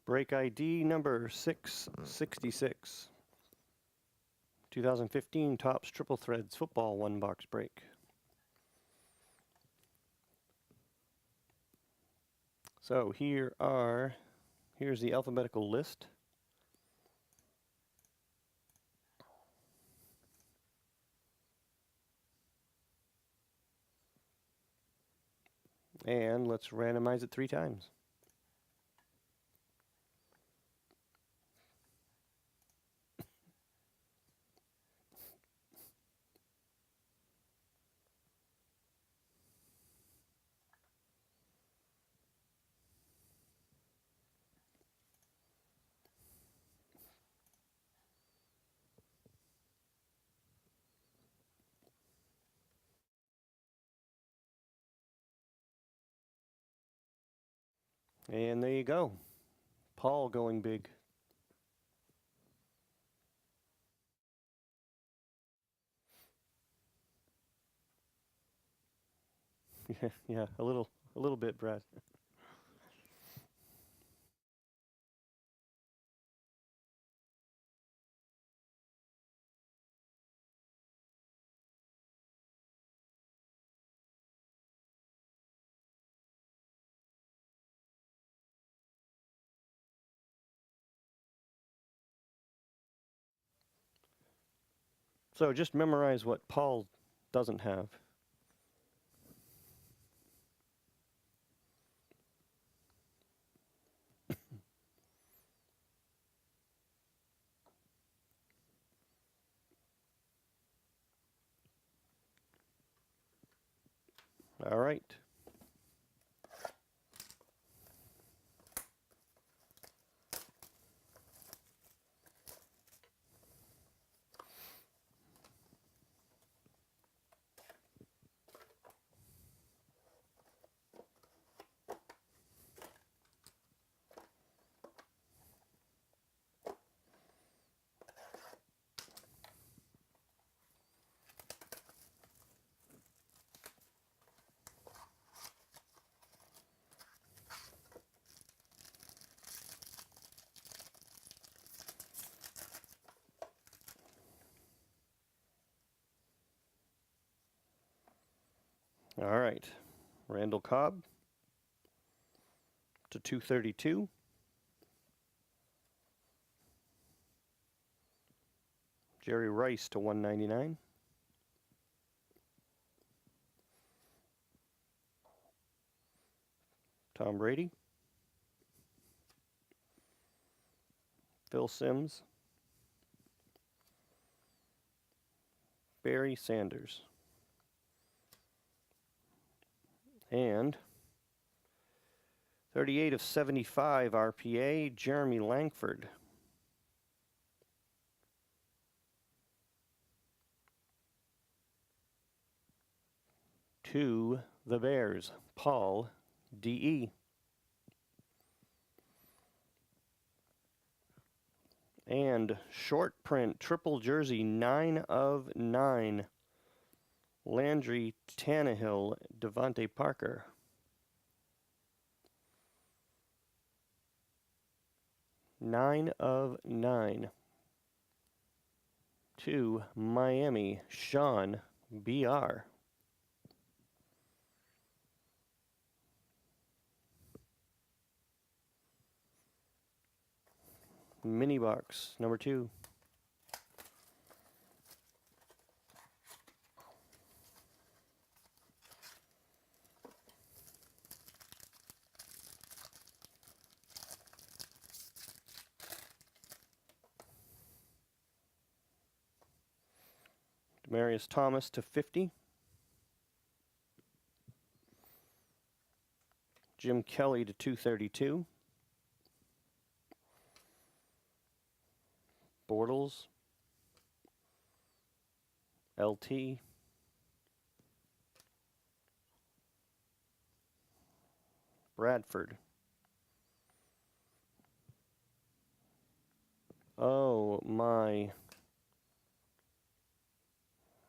Break ID number 666. 2015 Topps Triple Threads Football 1-box break. So here's the alphabetical list. And let's randomize it 3 times. And there you go. Paul going big. Yeah, a little bit, Brad. So just memorize what Paul doesn't have. All right. All right. Randall Cobb to 232. Jerry Rice to 199. Tom Brady. Phil Simms. Barry Sanders. And 38 of 75 RPA, Jeremy Langford. To the Bears, Paul D.E. And short print, triple jersey, 9 of 9. Landry, Tannehill, Devontae Parker. Nine of 9. To Miami, Sean B.R. Mini box number 2. Demarius Thomas to 50. Jim Kelly to 232. Bortles. LT. Bradford. Oh my.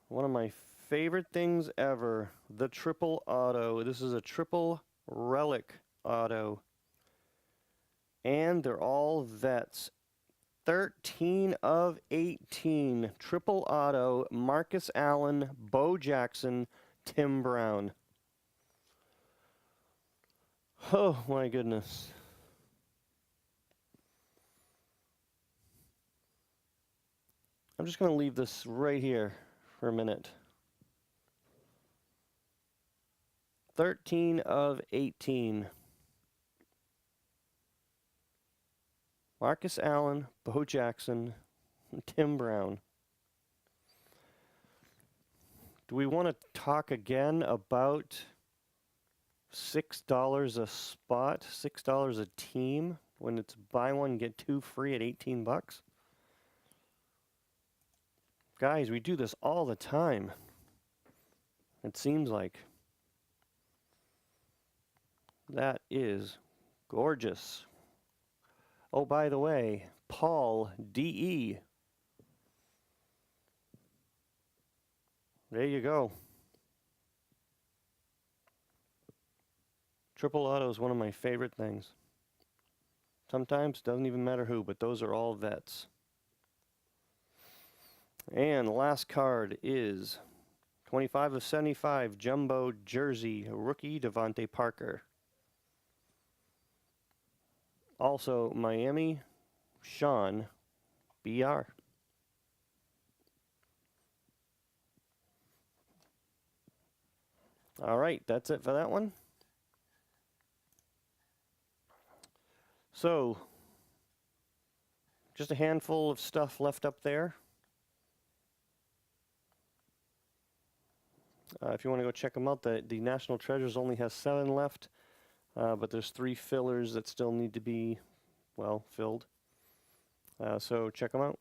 One of my favorite things ever. The triple auto. This is a triple relic auto. And they're all vets. 13 of 18. Triple auto. Marcus Allen, Bo Jackson, Tim Brown. Oh, my goodness. I'm just going to leave this right here for a minute. 13 of 18. Marcus Allen, Bo Jackson, Tim Brown. Do we want to talk again about $6 a spot, $6 a team, when it's buy one, get two free at 18 bucks? Guys, we do this all the time. It seems like. That is gorgeous. Oh, by the way, Paul D.E. There you go. Triple auto is one of my favorite things. Sometimes it doesn't even matter who, but those are all vets. And the last card is 25 of 75 jumbo jersey rookie Devontae Parker. Also Miami, Sean BR. All right, that's it for that one. So, just a handful of stuff left up there. If you want to go check them out, the National Treasures only has 7 left, but there's 3 fillers that still need to be, well, filled. So check them out.